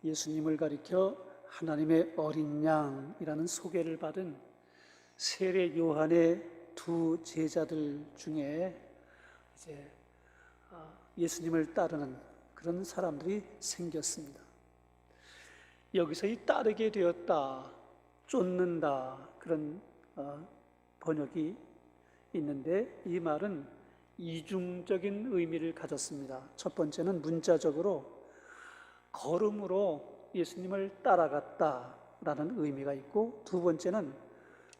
예수님을 가리켜 하나님의 어린 양이라는 소개를 받은 세례 요한의 두 제자들 중에 이제 예수님을 따르는 그런 사람들이 생겼습니다. 여기서 이 따르게 되었다, 쫓는다 그런 번역이 있는데 이 말은 이중적인 의미를 가졌습니다. 첫 번째는 문자적으로 걸음으로 예수님을 따라갔다라는 의미가 있고, 두 번째는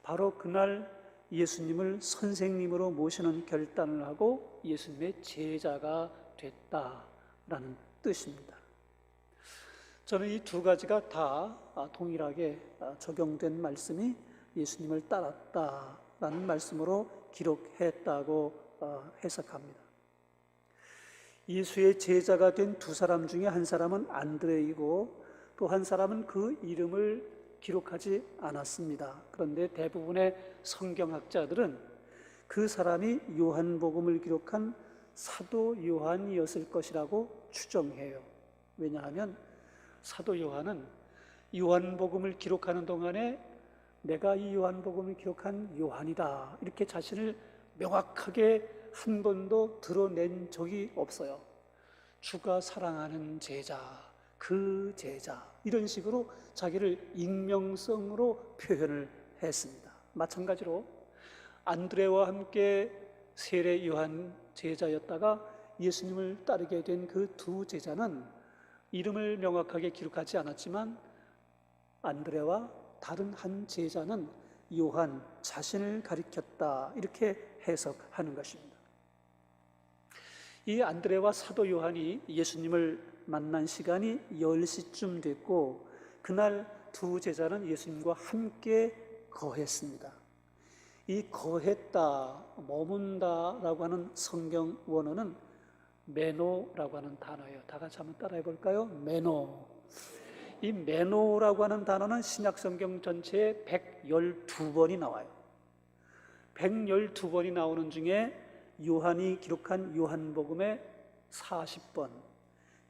바로 그날 예수님을 선생님으로 모시는 결단을 하고 예수님의 제자가 됐다라는 뜻입니다. 저는 이 두 가지가 다 동일하게 적용된 말씀이 예수님을 따랐다라는 말씀으로 기록했다고 해석합니다. 예수의 제자가 된 두 사람 중에 한 사람은 안드레이고 또 한 사람은 그 이름을 기록하지 않았습니다. 그런데 대부분의 성경학자들은 그 사람이 요한복음을 기록한 사도 요한이었을 것이라고 추정해요. 왜냐하면 사도 요한은 요한복음을 기록하는 동안에 내가 이 요한복음을 기록한 요한이다 이렇게 자신을 명확하게 한 번도 드러낸 적이 없어요. 주가 사랑하는 제자, 그 제자 이런 식으로 자기를 익명성으로 표현을 했습니다. 마찬가지로 안드레와 함께 세례 요한 제자였다가 예수님을 따르게 된 그 두 제자는 이름을 명확하게 기록하지 않았지만 안드레와 다른 한 제자는 요한 자신을 가리켰다 이렇게 해석하는 것입니다. 이 안드레와 사도 요한이 예수님을 만난 시간이 10시쯤 됐고 그날 두 제자는 예수님과 함께 거했습니다. 이 거했다, 머문다라고 하는 성경 원어는 메노라고 하는 단어예요. 다 같이 한번 따라해 볼까요? 메노. 이 메노라고 하는 단어는 신약 성경 전체에 112번이 나와요. 112번이 나오는 중에 요한이 기록한 요한복음에 40번,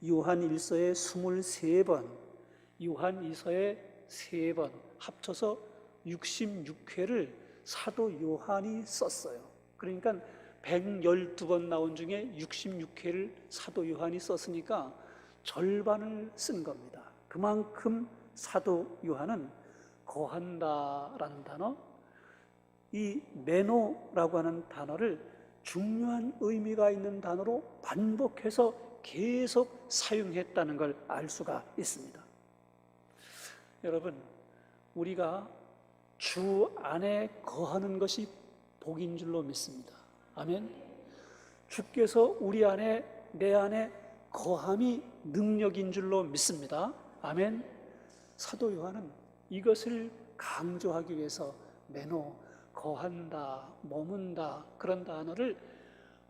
요한 1서에 23번, 요한 2서에 3번 합쳐서 66회를 사도 요한이 썼어요. 그러니까 112번 나온 중에 66회를 사도 요한이 썼으니까 절반을 쓴 겁니다. 그만큼 사도 요한은 거한다라는 단어, 이 메노라고 하는 단어를 중요한 의미가 있는 단어로 반복해서 계속 사용했다는 걸 알 수가 있습니다. 여러분, 우리가 주 안에 거하는 것이 복인 줄로 믿습니다. 아멘. 주께서 우리 안에, 내 안에 거함이 능력인 줄로 믿습니다. 아멘. 사도 요한은 이것을 강조하기 위해서 메노, 거한다, 머문다 그런 단어를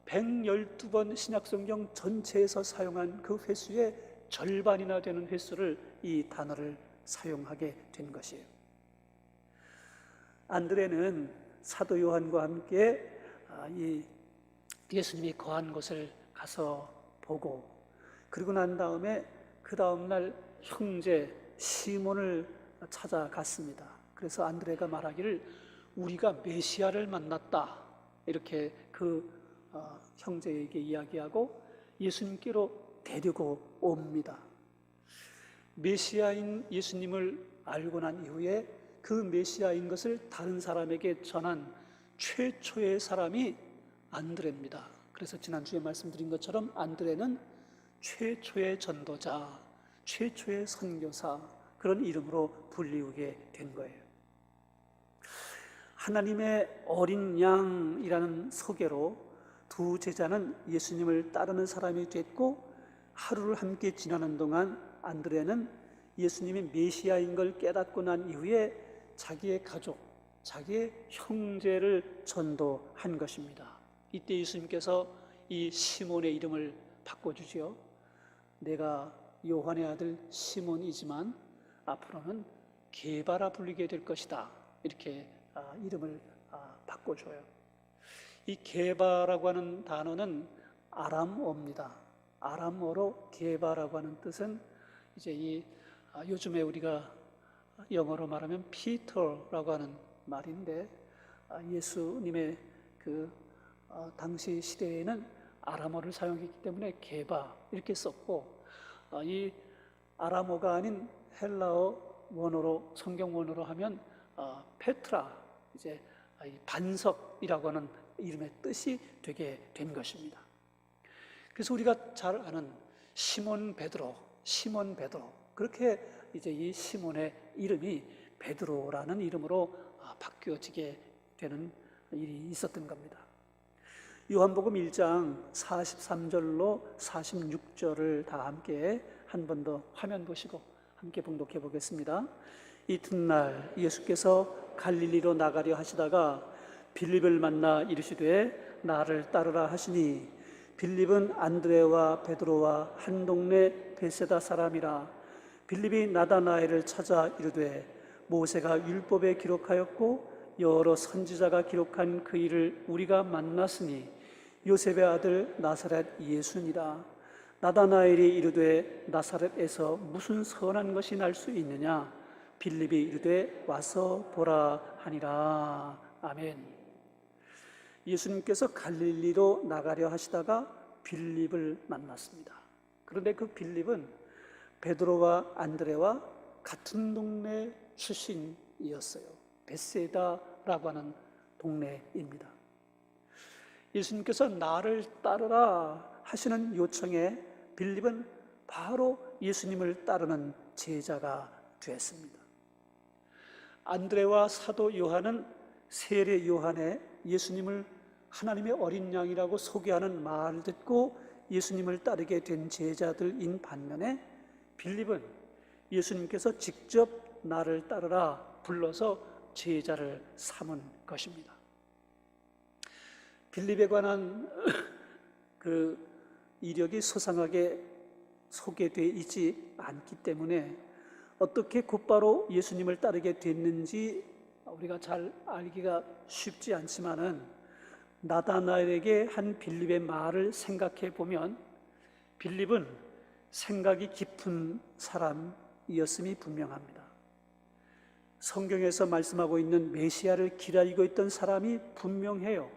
112번 신약성경 전체에서 사용한 그 횟수의 절반이나 되는 횟수를 이 단어를 사용하게 된 것이에요. 안드레는 사도 요한과 함께 이 예수님이 거한 곳을 가서 보고, 그리고 난 다음에 그 다음날 형제 시몬을 찾아갔습니다. 그래서 안드레가 말하기를 우리가 메시아를 만났다 이렇게 그 형제에게 이야기하고 예수님께로 데리고 옵니다. 메시아인 예수님을 알고 난 이후에 그 메시아인 것을 다른 사람에게 전한 최초의 사람이 안드레입니다. 그래서 지난주에 말씀드린 것처럼 안드레는 최초의 전도자, 최초의 선교사 그런 이름으로 불리우게 된 거예요. 하나님의 어린 양이라는 소개로 두 제자는 예수님을 따르는 사람이 됐고, 하루를 함께 지나는 동안 안드레는 예수님이 메시아인 걸 깨닫고 난 이후에 자기의 가족, 자기의 형제를 전도한 것입니다. 이때 예수님께서 이 시몬의 이름을 바꿔주지요. 내가 요한의 아들 시몬이지만 앞으로는 게바라 불리게 될 것이다 이렇게 이름을 바꿔줘요. 이 게바라고 하는 단어는 아람어입니다. 아람어로 게바라고 하는 뜻은 이제 이 요즘에 우리가 영어로 말하면 피터라고 하는 말인데, 예수님의 당시 시대에는 아람어를 사용했기 때문에 게바 이렇게 썼고, 이 아람어가 아닌 헬라어 원어로, 성경 원어로 하면 페트라, 이제 이 반석이라고 하는 이름의 뜻이 되게 된 것입니다. 그래서 우리가 잘 아는 시몬 베드로, 그렇게 이제 이 시몬의 이름이 베드로라는 이름으로 바뀌어지게 되는 일이 있었던 겁니다. 요한복음 1장 43절로 46절을 다 함께 한 번 더 화면 보시고 함께 봉독해 보겠습니다. 이튿날 예수께서 갈릴리로 나가려 하시다가 빌립을 만나 이르시되 나를 따르라 하시니, 빌립은 안드레와 베드로와 한 동네 베세다 사람이라. 빌립이 나다나엘을 찾아 이르되 모세가 율법에 기록하였고 여러 선지자가 기록한 그 일을 우리가 만났으니 요셉의 아들 나사렛 예수니라. 나다나엘이 이르되 나사렛에서 무슨 선한 것이 날 수 있느냐? 빌립이 이르되 와서 보라 하니라. 아멘. 예수님께서 갈릴리로 나가려 하시다가 빌립을 만났습니다. 그런데 그 빌립은 베드로와 안드레와 같은 동네 출신이었어요. 베세다라고 하는 동네입니다. 예수님께서 나를 따르라 하시는 요청에 빌립은 바로 예수님을 따르는 제자가 되었습니다. 안드레와 사도 요한은 세례 요한의 예수님을 하나님의 어린 양이라고 소개하는 말을 듣고 예수님을 따르게 된 제자들인 반면에, 빌립은 예수님께서 직접 나를 따르라 불러서 제자를 삼은 것입니다. 빌립에 관한 그 이력이 소상하게 소개되어 있지 않기 때문에 어떻게 곧바로 예수님을 따르게 됐는지 우리가 잘 알기가 쉽지 않지만은, 나다나엘에게 한 빌립의 말을 생각해 보면 빌립은 생각이 깊은 사람이었음이 분명합니다. 성경에서 말씀하고 있는 메시아를 기다리고 있던 사람이 분명해요.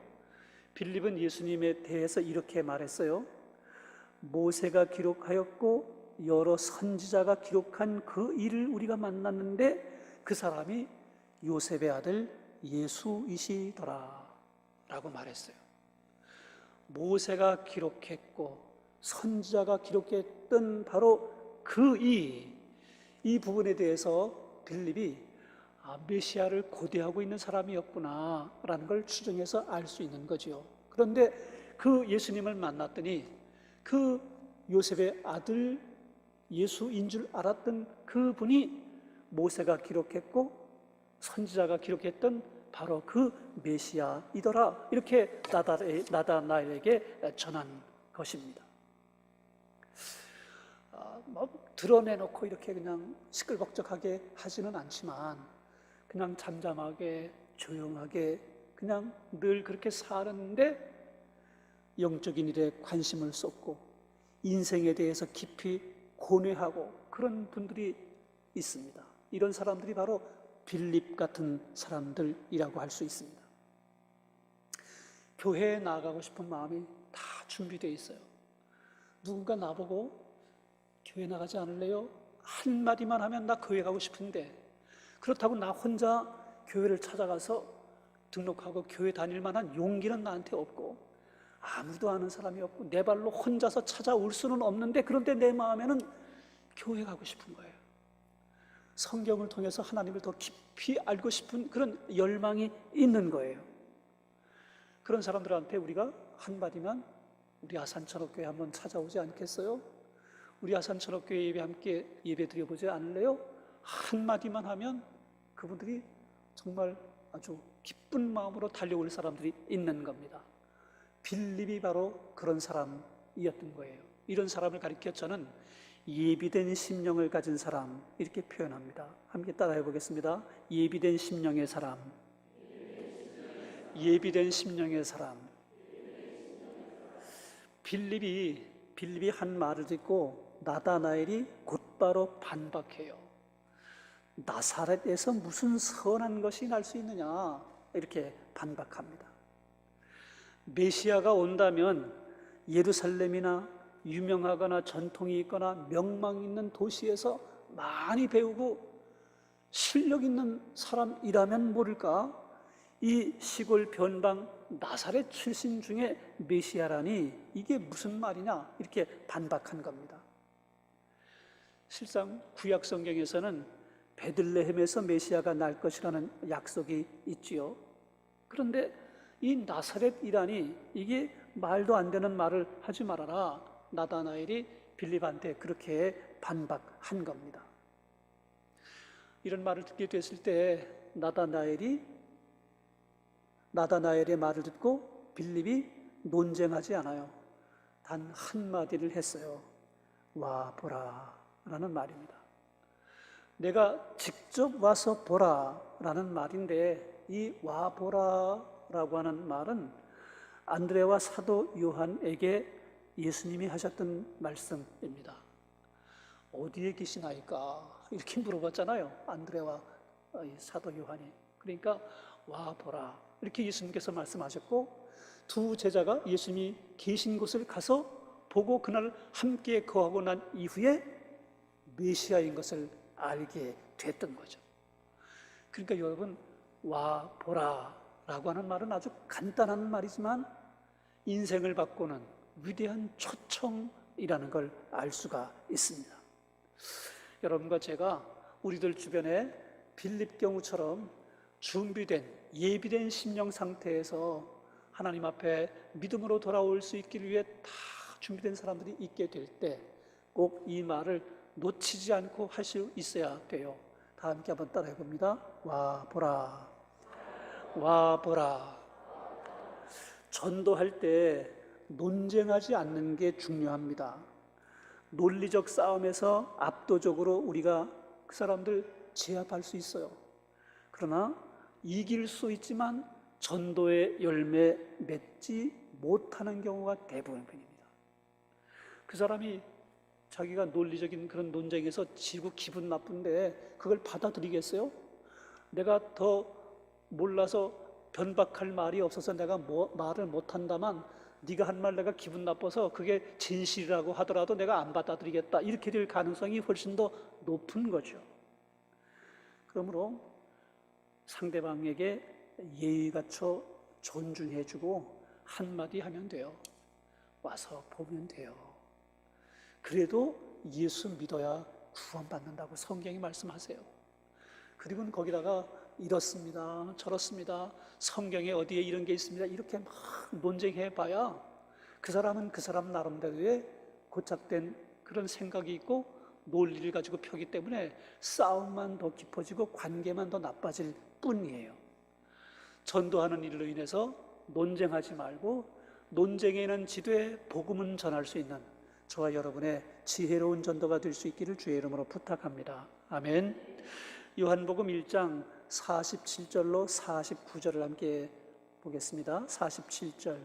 빌립은 예수님에 대해서 이렇게 말했어요. 모세가 기록하였고 여러 선지자가 기록한 그 일을 우리가 만났는데 그 사람이 요셉의 아들 예수이시더라 라고 말했어요. 모세가 기록했고 선지자가 기록했던 바로 그 이 부분에 대해서 빌립이 메시아를 고대하고 있는 사람이었구나 라는 걸 추정해서 알 수 있는 거죠. 그런데 그 예수님을 만났더니 그 요셉의 아들 예수인 줄 알았던 그분이 모세가 기록했고 선지자가 기록했던 바로 그 메시아이더라, 이렇게 나다나엘에게 전한 것입니다. 드러내놓고 이렇게 그냥 시끌벅적하게 하지는 않지만 그냥 잠잠하게 조용하게 그냥 늘 그렇게 사는데 영적인 일에 관심을 쏟고 인생에 대해서 깊이 고뇌하고 그런 분들이 있습니다. 이런 사람들이 바로 빌립 같은 사람들이라고 할 수 있습니다. 교회에 나가고 싶은 마음이 다 준비되어 있어요. 누군가 나보고 교회 나가지 않을래요? 한마디만 하면 나 교회 가고 싶은데, 그렇다고 나 혼자 교회를 찾아가서 등록하고 교회 다닐 만한 용기는 나한테 없고 아무도 아는 사람이 없고 내 발로 혼자서 찾아올 수는 없는데, 그런데 내 마음에는 교회 가고 싶은 거예요. 성경을 통해서 하나님을 더 깊이 알고 싶은 그런 열망이 있는 거예요. 그런 사람들한테 우리가 한마디만 우리 아산철업교회 한번 찾아오지 않겠어요? 우리 아산철업교회 예배 함께 예배 드려보지 않을래요? 한마디만 하면 그분들이 정말 아주 기쁜 마음으로 달려올 사람들이 있는 겁니다. 빌립이 바로 그런 사람이었던 거예요. 이런 사람을 가리켜 저는 예비된 심령을 가진 사람 이렇게 표현합니다. 함께 따라해 보겠습니다. 예비된 심령의 사람. 예비된 심령의 사람. 빌립이 한 말을 듣고 나다나엘이 곧 곧바로 반박해요. 나사렛에서 무슨 선한 것이 날 수 있느냐, 이렇게 반박합니다. 메시아가 온다면 예루살렘이나 유명하거나 전통이 있거나 명망 있는 도시에서 많이 배우고 실력 있는 사람이라면 모를까, 이 시골 변방 나사렛 출신 중에 메시아라니 이게 무슨 말이냐, 이렇게 반박한 겁니다. 실상 구약 성경에서는 베들레헴에서 메시아가 날 것이라는 약속이 있지요. 그런데 이 나사렛이라니 이게 말도 안 되는 말을 하지 말아라, 나다나엘이 빌립한테 그렇게 반박한 겁니다. 이런 말을 듣게 됐을 때 나다나엘의 말을 듣고 빌립이 논쟁하지 않아요. 단 한마디를 했어요. 와 보라 라는 말입니다. 내가 직접 와서 보라 라는 말인데, 이 와 보라 라고 하는 말은 안드레와 사도 요한에게 예수님이 하셨던 말씀입니다. 어디에 계시나이까, 이렇게 물어봤잖아요, 안드레와 사도 요한이. 그러니까 와 보라 이렇게 예수님께서 말씀하셨고, 두 제자가 예수님이 계신 곳을 가서 보고 그날 함께 거하고 난 이후에 메시아인 것을 알게 됐던 거죠. 그러니까 여러분, 와 보라 라고 하는 말은 아주 간단한 말이지만 인생을 바꾸는 위대한 초청이라는 걸 알 수가 있습니다. 여러분과 제가 우리들 주변에 빌립 경우처럼 준비된, 예비된 심령 상태에서 하나님 앞에 믿음으로 돌아올 수 있기를 위해 다 준비된 사람들이 있게 될 때 꼭 이 말을 놓치지 않고 할 수 있어야 돼요. 다 함께 한번 따라해 봅니다. 와 보라, 와 보라. 전도할 때 논쟁하지 않는 게 중요합니다. 논리적 싸움에서 압도적으로 우리가 그 사람들 제압할 수 있어요. 그러나 이길 수 있지만 전도의 열매 맺지 못하는 경우가 대부분입니다. 그 사람이 자기가 논리적인 그런 논쟁에서 지고 기분 나쁜데 그걸 받아들이겠어요? 내가 더 몰라서 변박할 말이 없어서 내가 말을 못한다만 네가 한 말 내가 기분 나빠서 그게 진실이라고 하더라도 내가 안 받아들이겠다, 이렇게 될 가능성이 훨씬 더 높은 거죠. 그러므로 상대방에게 예의 갖춰 존중해주고 한마디 하면 돼요. 와서 보면 돼요. 그래도 예수 믿어야 구원받는다고 성경이 말씀하세요. 그리고는 거기다가 이렇습니다, 저렇습니다, 성경에 어디에 이런 게 있습니다, 이렇게 막 논쟁해봐야 그 사람은 그 사람 나름대로의 고착된 그런 생각이 있고 논리를 가지고 펴기 때문에 싸움만 더 깊어지고 관계만 더 나빠질 뿐이에요. 전도하는 일로 인해서 논쟁하지 말고 논쟁에는 지되 복음은 전할 수 있는 저와 여러분의 지혜로운 전도가 될 수 있기를 주의 이름으로 부탁합니다. 아멘. 요한복음 1장 47절로 49절을 함께 보겠습니다. 47절.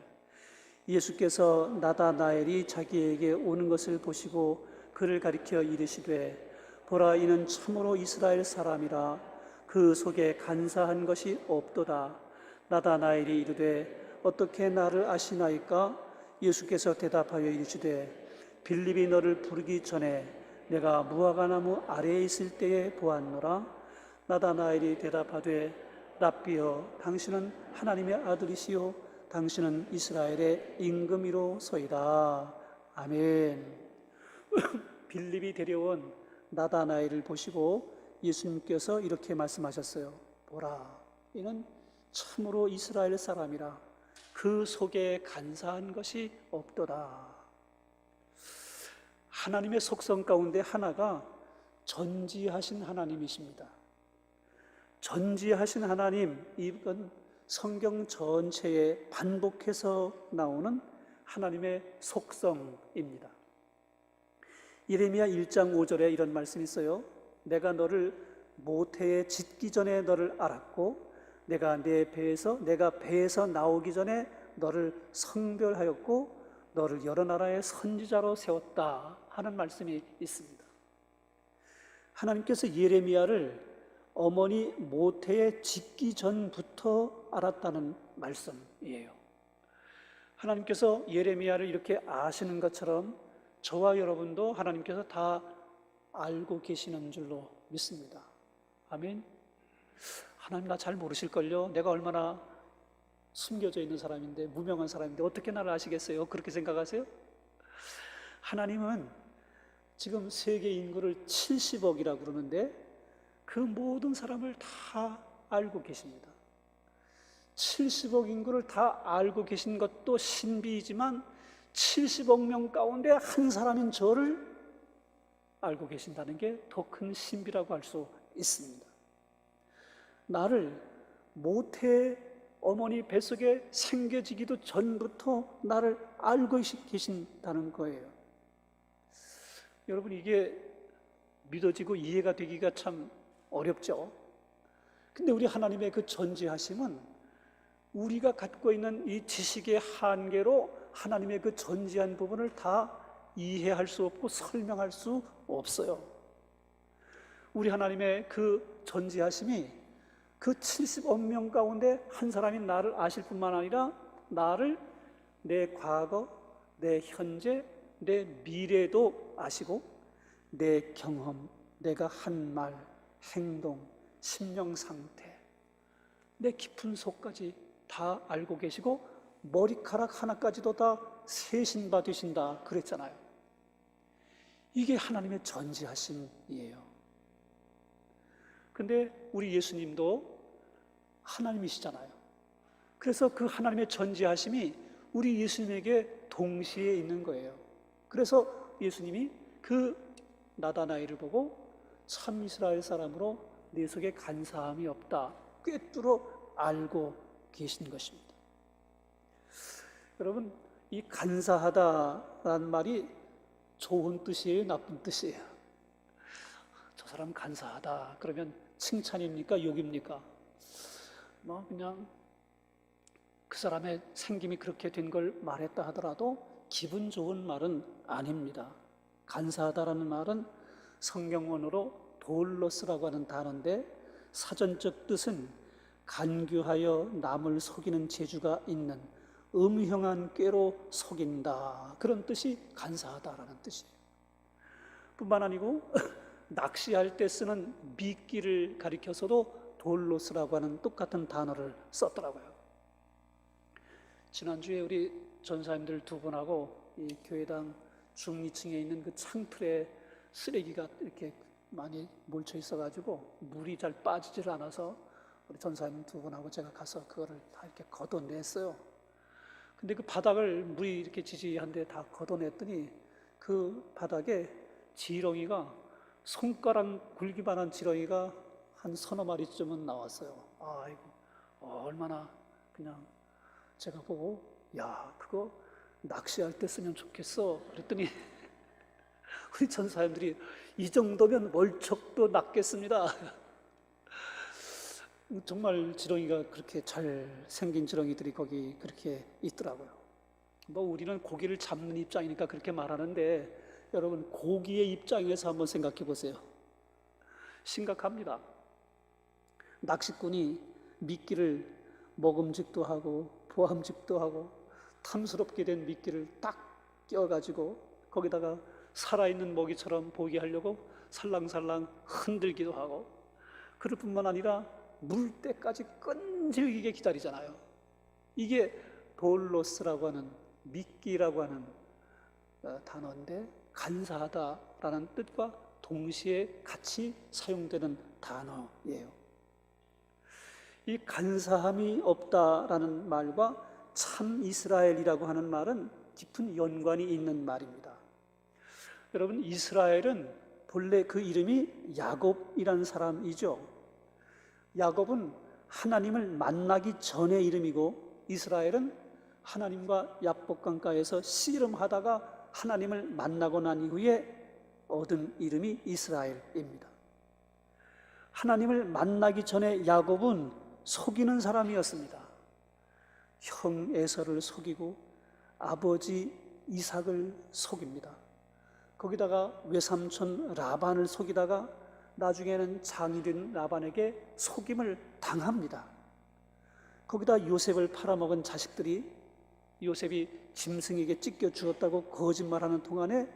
예수께서 나다나엘이 자기에게 오는 것을 보시고 그를 가리켜 이르시되 보라, 이는 참으로 이스라엘 사람이라 그 속에 간사한 것이 없도다. 나다나엘이 이르되 어떻게 나를 아시나이까? 예수께서 대답하여 이르시되 빌립이 너를 부르기 전에 내가 무화과나무 아래에 있을 때에 보았노라. 나다나엘이 대답하되 랍비여, 당신은 하나님의 아들이시요 당신은 이스라엘의 임금이로소이다. 아멘. 빌립이 데려온 나다나엘을 보시고 예수님께서 이렇게 말씀하셨어요. 보라, 이는 참으로 이스라엘 사람이라 그 속에 간사한 것이 없도다. 하나님의 속성 가운데 하나가 전지하신 하나님이십니다. 전지하신 하나님, 이건 성경 전체에 반복해서 나오는 하나님의 속성입니다. 예레미야 1장 5절에 이런 말씀이 있어요. 내가 너를 모태에 짓기 전에 너를 알았고 내가 배에서 나오기 전에 너를 성별하였고 너를 여러 나라의 선지자로 세웠다 하는 말씀이 있습니다. 하나님께서 예레미야를 어머니 모태에 짓기 전부터 알았다는 말씀이에요. 하나님께서 예레미야를 이렇게 아시는 것처럼 저와 여러분도 하나님께서 다 알고 계시는 줄로 믿습니다. 아멘. 하나님 나 잘 모르실걸요? 내가 얼마나 숨겨져 있는 사람인데, 무명한 사람인데 어떻게 나를 아시겠어요? 그렇게 생각하세요? 하나님은 지금 세계 인구를 70억이라고 그러는데 그 모든 사람을 다 알고 계십니다. 70억 인구를 다 알고 계신 것도 신비이지만 70억 명 가운데 한 사람인 저를 알고 계신다는 게 더 큰 신비라고 할 수 있습니다. 나를 모태 어머니 뱃속에 생겨지기도 전부터 나를 알고 계신다는 거예요. 여러분, 이게 믿어지고 이해가 되기가 참 어렵죠. 근데 우리 하나님의 그 전지하심은 우리가 갖고 있는 이 지식의 한계로 하나님의 그 전지한 부분을 다 이해할 수 없고 설명할 수 없어요. 우리 하나님의 그 전지하심이 그 70억 명 가운데 한 사람인 나를 아실 뿐만 아니라 나를, 내 과거, 내 현재, 내 미래도 아시고 내 경험, 내가 한 말, 행동, 심령 상태, 내 깊은 속까지 다 알고 계시고 머리카락 하나까지도 다 세신 바 되신다 그랬잖아요. 이게 하나님의 전지하심이에요. 근데 우리 예수님도 하나님이시잖아요. 그래서 그 하나님의 전지하심이 우리 예수님에게 동시에 있는 거예요. 그래서 예수님이 그 나다나엘을 보고 참 이스라엘 사람으로 내 속에 간사함이 없다 꿰뚫어 알고 계신 것입니다. 여러분, 이 간사하다라는 말이 좋은 뜻이에요, 나쁜 뜻이에요? 저 사람 간사하다 그러면 칭찬입니까, 욕입니까? 뭐 그냥 그 사람의 생김이 그렇게 된 걸 말했다 하더라도 기분 좋은 말은 아닙니다. 간사하다라는 말은 성경원어로 돌로스라고 하는 단어인데 사전적 뜻은 간교하여 남을 속이는 재주가 있는 음흉한 꾀로 속인다, 그런 뜻이 간사하다라는 뜻이에요. 뿐만 아니고 낚시할 때 쓰는 미끼를 가리켜서도 돌로스라고 하는 똑같은 단어를 썼더라고요. 지난주에 우리 전사님들 두 분하고 이 교회당 중리층에 있는 그 창틀에 쓰레기가 이렇게 많이 몰쳐 있어가지고 물이 잘 빠지질 않아서 우리 전사님 두 분하고 제가 가서 그거를 다 이렇게 걷어냈어요. 근데 그 바닥을 물이 이렇게 지지한데 다 걷어냈더니 그 바닥에 지렁이가, 손가락 굵기만한 지렁이가 한 서너 마리쯤은 나왔어요. 아이고, 얼마나, 그냥 제가 보고 야, 그거 낚시할 때 쓰면 좋겠어 그랬더니 우리 전사님들이 이 정도면 월척도 낚겠습니다. 정말 지렁이가 그렇게 잘 생긴 지렁이들이 거기 그렇게 있더라고요. 뭐 우리는 고기를 잡는 입장이니까 그렇게 말하는데 여러분, 고기의 입장에서 한번 생각해 보세요. 심각합니다. 낚시꾼이 미끼를 먹음직도 하고 보암직도 하고 탐스럽게 된 미끼를 딱 껴가지고 거기다가 살아있는 먹이처럼 보게 하려고 살랑살랑 흔들기도 하고, 그럴 뿐만 아니라 물 때까지 끈질기게 기다리잖아요. 이게 돌로스라고 하는, 미끼라고 하는 단어인데 간사하다라는 뜻과 동시에 같이 사용되는 단어예요. 이 간사함이 없다라는 말과 참 이스라엘이라고 하는 말은 깊은 연관이 있는 말입니다. 여러분, 이스라엘은 본래 그 이름이 야곱이라는 사람이죠. 야곱은 하나님을 만나기 전의 이름이고 이스라엘은 하나님과 야복강가에서 씨름하다가 하나님을 만나고 난 이후에 얻은 이름이 이스라엘입니다. 하나님을 만나기 전에 야곱은 속이는 사람이었습니다. 형 에서를 속이고 아버지 이삭을 속입니다. 거기다가 외삼촌 라반을 속이다가 나중에는 장인인 라반에게 속임을 당합니다. 거기다 요셉을 팔아먹은 자식들이 요셉이 짐승에게 찢겨 주었다고 거짓말하는 동안에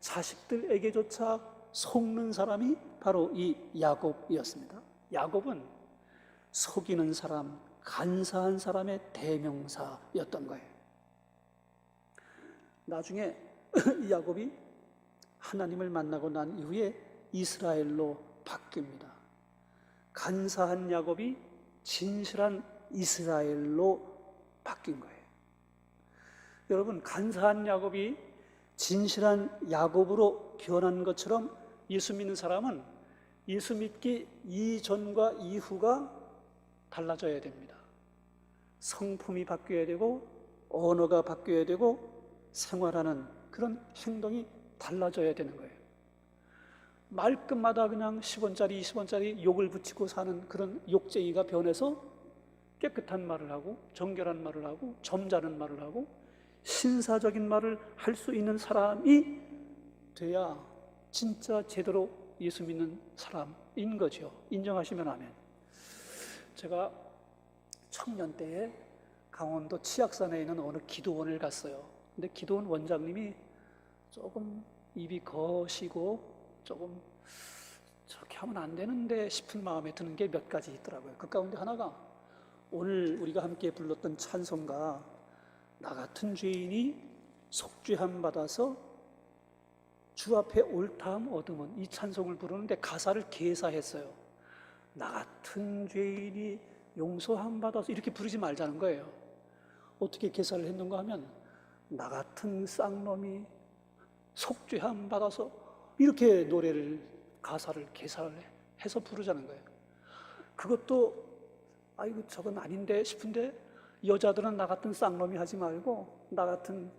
자식들에게조차 속는 사람이 바로 이 야곱이었습니다. 야곱은 속이는 사람, 간사한 사람의 대명사였던 거예요. 나중에 야곱이 하나님을 만나고 난 이후에 이스라엘로 바뀝니다. 간사한 야곱이 진실한 이스라엘로 바뀐 거예요. 여러분, 간사한 야곱이 진실한 야곱으로 변한 것처럼 예수 믿는 사람은 예수 믿기 이전과 이후가 달라져야 됩니다. 성품이 바뀌어야 되고 언어가 바뀌어야 되고 생활하는 그런 행동이 달라져야 되는 거예요. 말끝마다 그냥 10원짜리 20원짜리 욕을 붙이고 사는 그런 욕쟁이가 변해서 깨끗한 말을 하고 정결한 말을 하고 점잖은 말을 하고 신사적인 말을 할 수 있는 사람이 돼야 진짜 제대로 예수 믿는 사람인 거죠. 인정하시면 아멘. 제가 청년 때에 강원도 치악산에 있는 어느 기도원을 갔어요. 근데 기도원 원장님이 조금 입이 거시고 조금 저렇게 하면 안 되는데 싶은 마음에 드는 게 몇 가지 있더라고요. 그 가운데 하나가 오늘 우리가 함께 불렀던 찬송가 나 같은 죄인이 속죄함 받아서 주 앞에 옳다함 얻으면, 이 찬송을 부르는데 가사를 개사했어요. 나 같은 죄인이 용서함 받아서 이렇게 부르지 말자는 거예요. 어떻게 개사를 했는가 하면 나 같은 쌍놈이 속죄함 받아서 이렇게 노래를 가사를 개사를 해서 부르자는 거예요. 그것도 아이고 저건 아닌데 싶은데 여자들은 나 같은 쌍놈이 하지 말고 나 같은,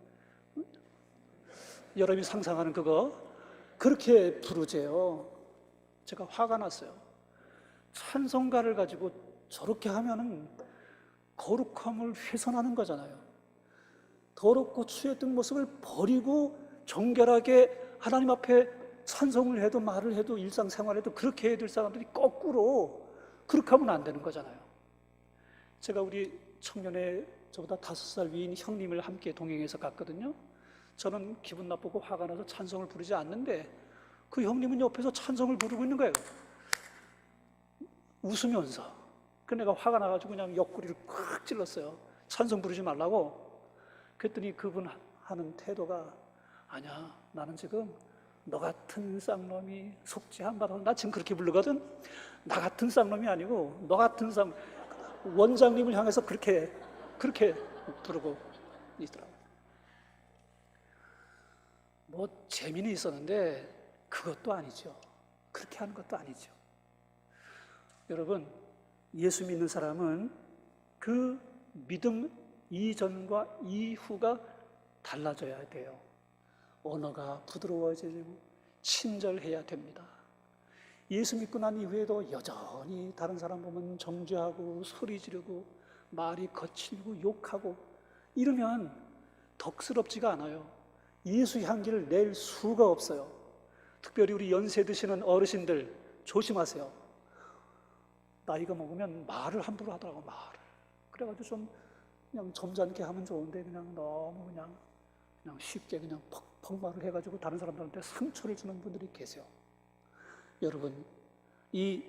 여러분이 상상하는 그거 그렇게 부르재요. 제가 화가 났어요. 찬송가를 가지고 저렇게 하면은 거룩함을 훼손하는 거잖아요. 더럽고 추했던 모습을 버리고 정결하게 하나님 앞에 찬송을 해도 말을 해도 일상생활에도 그렇게 해야 될 사람들이 거꾸로 그렇게 하면 안 되는 거잖아요. 제가 우리 청년회 저보다 5살 위인 형님을 함께 동행해서 갔거든요. 저는 기분 나쁘고 화가 나서 찬송을 부르지 않는데 그 형님은 옆에서 찬송을 부르고 있는 거예요. 웃으면서. 그 내가 화가 나가지고 그냥 옆구리를 콱 찔렀어요. 찬송 부르지 말라고. 그랬더니 그분 하는 태도가 아니야, 나는 지금 너 같은 쌍놈이 속죄함 받아. 나 지금 그렇게 부르거든. 나 같은 쌍놈이 아니고 너 같은 원장님을 향해서 그렇게 부르고 있더라고요. 뭐 재미는 있었는데 그것도 아니죠. 그렇게 하는 것도 아니죠. 여러분, 예수 믿는 사람은 그 믿음 이전과 이후가 달라져야 돼요. 언어가 부드러워지고 친절해야 됩니다. 예수 믿고 난 이후에도 여전히 다른 사람 보면 정죄하고 소리 지르고 말이 거칠고 욕하고 이러면 덕스럽지가 않아요. 예수 향기를 낼 수가 없어요. 특별히 우리 연세 드시는 어르신들 조심하세요. 나이가 먹으면 말을 함부로 하더라고. 말을. 그래가지고 좀 그냥 점잖게 하면 좋은데 그냥 너무 그냥 쉽게 그냥 퍽퍽 말을 해가지고 다른 사람들한테 상처를 주는 분들이 계세요. 여러분, 이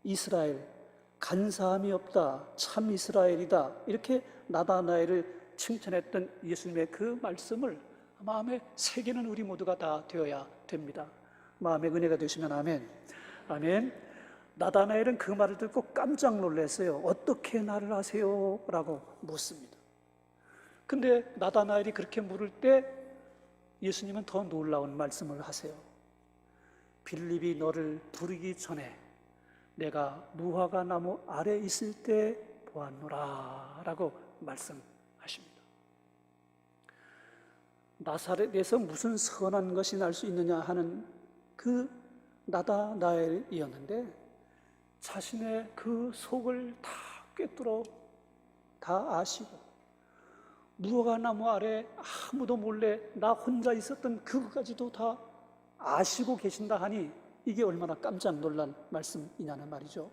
이스라엘 간사함이 없다, 참 이스라엘이다, 이렇게 나다나엘을 칭찬했던 예수님의 그 말씀을 마음에 새기는 우리 모두가 다 되어야 됩니다. 마음의 은혜가 되시면 아멘. 아멘. 나다나엘은 그 말을 듣고 깜짝 놀랐어요. 어떻게 나를 아세요? 라고 묻습니다. 근데 나다나엘이 그렇게 물을 때 예수님은 더 놀라운 말씀을 하세요. 빌립이 너를 부르기 전에 내가 무화과 나무 아래 있을 때 보았노라 라고 말씀하십니다. 나사렛에서 무슨 선한 것이 날 수 있느냐 하는 그 나다나엘이었는데 자신의 그 속을 다 꿰뚫어 다 아시고 무화과 나무 아래 아무도 몰래 나 혼자 있었던 그것까지도 다 아시고 계신다 하니 이게 얼마나 깜짝 놀랄 말씀이냐는 말이죠.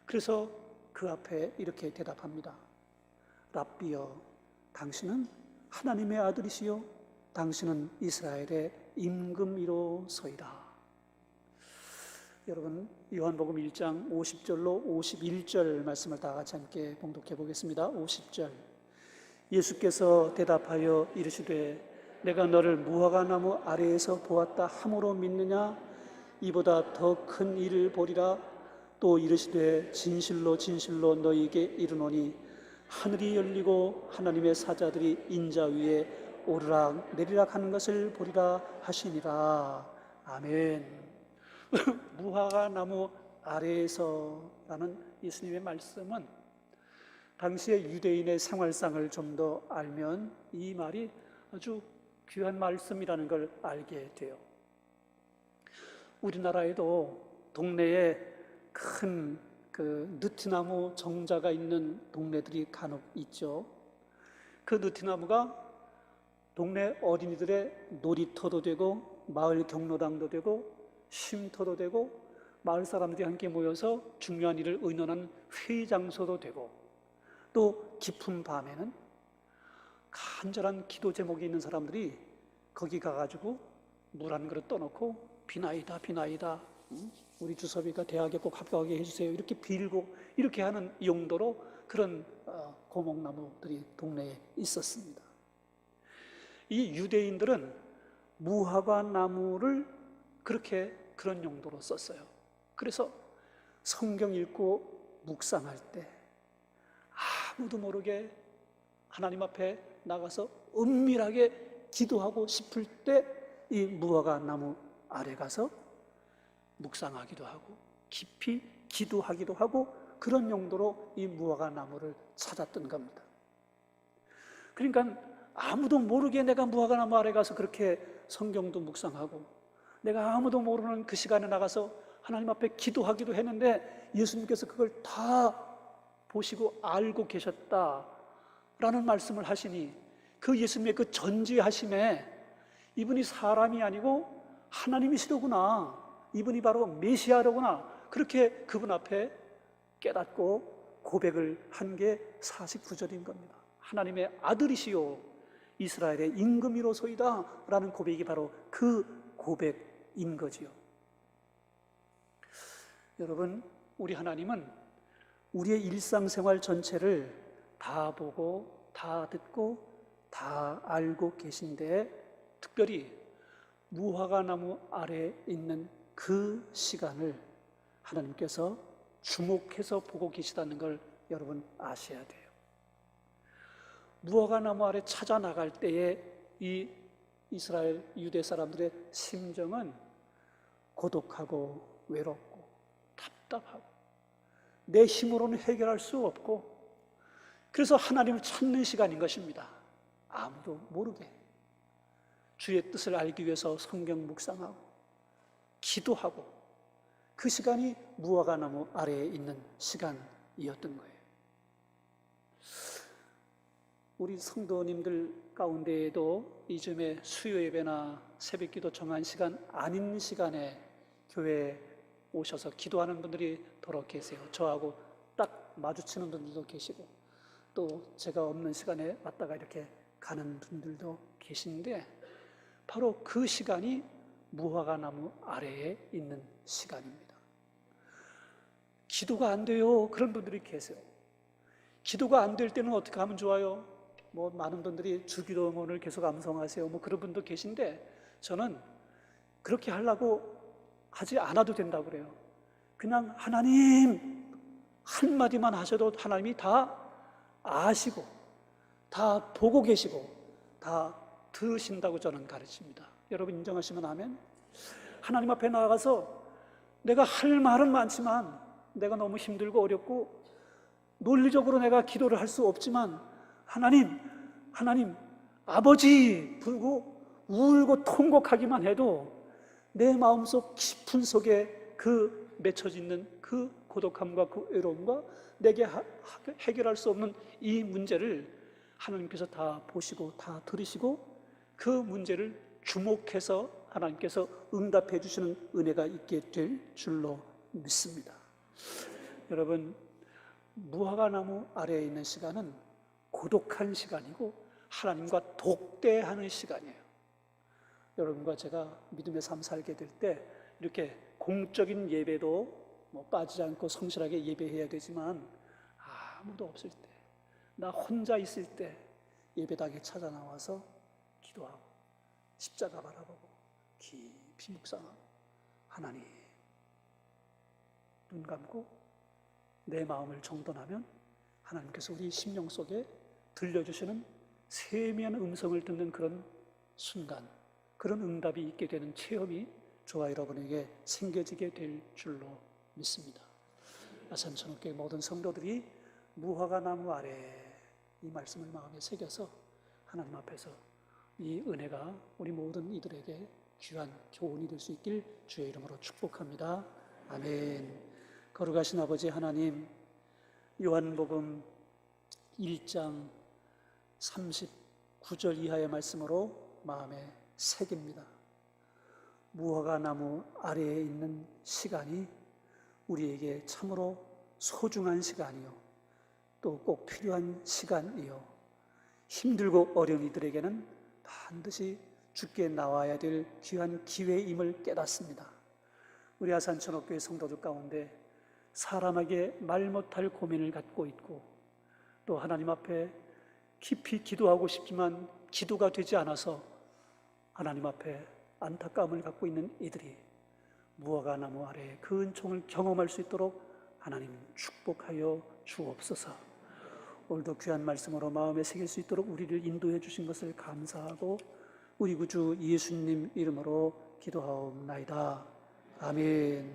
그래서 그 앞에 이렇게 대답합니다. 랍비여, 당신은 하나님의 아들이시요 당신은 이스라엘의 임금이로소이다. 여러분, 요한복음 1장 50절로 51절 말씀을 다 같이 함께 봉독해 보겠습니다. 50절. 예수께서 대답하여 이르시되 내가 너를 무화과나무 아래에서 보았다 함으로 믿느냐? 이보다 더 큰 일을 보리라. 또 이르시되 진실로 진실로 너희에게 이르노니 하늘이 열리고 하나님의 사자들이 인자 위에 오르락 내리락 하는 것을 보리라 하시니라. 아멘. 무화과나무 아래에서라는 예수님의 말씀은 당시의 유대인의 생활상을 좀 더 알면 이 말이 아주 귀한 말씀이라는 걸 알게 돼요. 우리나라에도 동네에 큰 느티나무 정자가 있는 동네들이 간혹 있죠. 그 느티나무가 동네 어린이들의 놀이터도 되고 마을 경로당도 되고 쉼터도 되고 마을 사람들이 함께 모여서 중요한 일을 의논하는 회의 장소도 되고, 또 깊은 밤에는 간절한 기도 제목이 있는 사람들이 거기 가가지고 물 한 그릇 떠놓고 비나이다 비나이다, 우리 주섭이가 대학에 꼭 합격하게 해주세요, 이렇게 빌고 이렇게 하는 용도로 그런 고목나무들이 동네에 있었습니다. 이 유대인들은 무화과 나무를 그런 용도로 썼어요. 그래서 성경 읽고 묵상할 때 아무도 모르게 하나님 앞에 나가서 은밀하게 기도하고 싶을 때 이 무화과 나무 아래 가서 묵상하기도 하고 깊이 기도하기도 하고 그런 용도로 이 무화과 나무를 찾았던 겁니다. 그러니까 아무도 모르게 내가 무화과 나무 아래 가서 그렇게 성경도 묵상하고 내가 아무도 모르는 그 시간에 나가서 하나님 앞에 기도하기도 했는데 예수님께서 그걸 다 보시고 알고 계셨다라는 말씀을 하시니 그 예수님의 그 전지하심에 이분이 사람이 아니고 하나님이시로구나, 이분이 바로 메시아로구나, 그렇게 그분 앞에 깨닫고 고백을 한 게 49절인 겁니다. 하나님의 아들이시요 이스라엘의 임금이로소이다 라는 고백이 바로 그 고백인 거지요. 여러분, 우리 하나님은 우리의 일상생활 전체를 다 보고 다 듣고 다 알고 계신데, 특별히 무화과 나무 아래에 있는 그 시간을 하나님께서 주목해서 보고 계시다는 걸 여러분 아셔야 돼요. 무화과 나무 아래 찾아 나갈 때에 이 이스라엘 유대 사람들의 심정은 고독하고 외롭고 답답하고 내 힘으로는 해결할 수 없고, 그래서 하나님을 찾는 시간인 것입니다. 아무도 모르게 주의 뜻을 알기 위해서 성경 묵상하고 기도하고, 그 시간이 무화과 나무 아래에 있는 시간이었던 거예요. 우리 성도님들 가운데에도 이즘에 수요 예배나 새벽 기도 정한 시간 아닌 시간에 교회에 오셔서 기도하는 분들이 더러 계세요. 저하고 딱 마주치는 분들도 계시고, 또 제가 없는 시간에 왔다가 이렇게 가는 분들도 계신데, 바로 그 시간이 무화과 나무 아래에 있는 시간입니다. 기도가 안 돼요, 그런 분들이 계세요. 기도가 안 될 때는 어떻게 하면 좋아요? 많은 분들이 주기도 응원을 계속 암송하세요, 그런 분도 계신데, 저는 그렇게 하려고 하지 않아도 된다고 그래요. 그냥 하나님 한마디만 하셔도 하나님이 다 아시고 다 보고 계시고 다 들으신다고 저는 가르칩니다. 여러분 인정하시면 아멘. 하나님 앞에 나가서 내가 할 말은 많지만, 내가 너무 힘들고 어렵고 논리적으로 내가 기도를 할 수 없지만, 하나님 아버지 부르고 울고 통곡하기만 해도 내 마음속 깊은 속에 그 맺혀지는 그 고독함과 그 외로움과 내게 해결할 수 없는 이 문제를 하나님께서 다 보시고 다 들으시고 그 문제를 주목해서 하나님께서 응답해 주시는 은혜가 있게 될 줄로 믿습니다. 여러분, 무화과나무 아래에 있는 시간은 고독한 시간이고 하나님과 독대하는 시간이에요. 여러분과 제가 믿음의 삶 살게 될 때 이렇게 공적인 예배도 빠지지 않고 성실하게 예배해야 되지만 아무도 없을 때, 나 혼자 있을 때 예배당에 찾아 나와서 기도하고 십자가 바라보고 깊이 묵상하고 하나님, 눈 감고 내 마음을 정돈하면 하나님께서 우리 심령 속에 들려주시는 세미한 음성을 듣는 그런 순간, 그런 응답이 있게 되는 체험이 저와 여러분에게 생겨지게 될 줄로 믿습니다. 아산천국교회 모든 성도들이 무화과 나무 아래 이 말씀을 마음에 새겨서 하나님 앞에서 이 은혜가 우리 모든 이들에게 귀한 교훈이 될 수 있길 주의 이름으로 축복합니다. 아멘. 거룩하신 아버지 하나님, 요한복음 1장 39절 이하의 말씀으로 마음에 새깁니다. 무화과 나무 아래에 있는 시간이 우리에게 참으로 소중한 시간이요, 또 꼭 필요한 시간이요, 힘들고 어려운 이들에게는 반드시 주께 나와야 될 귀한 기회임을 깨닫습니다. 우리 아산천국교회 성도들 가운데 사람에게 말 못할 고민을 갖고 있고 또 하나님 앞에 깊이 기도하고 싶지만 기도가 되지 않아서 하나님 앞에 안타까움을 갖고 있는 이들이 무화과 나무 아래 그 은총을 경험할 수 있도록 하나님 축복하여 주옵소서. 오늘도 귀한 말씀으로 마음에 새길 수 있도록 우리를 인도해 주신 것을 감사하고 우리 구주 예수님 이름으로 기도하옵나이다. 아멘.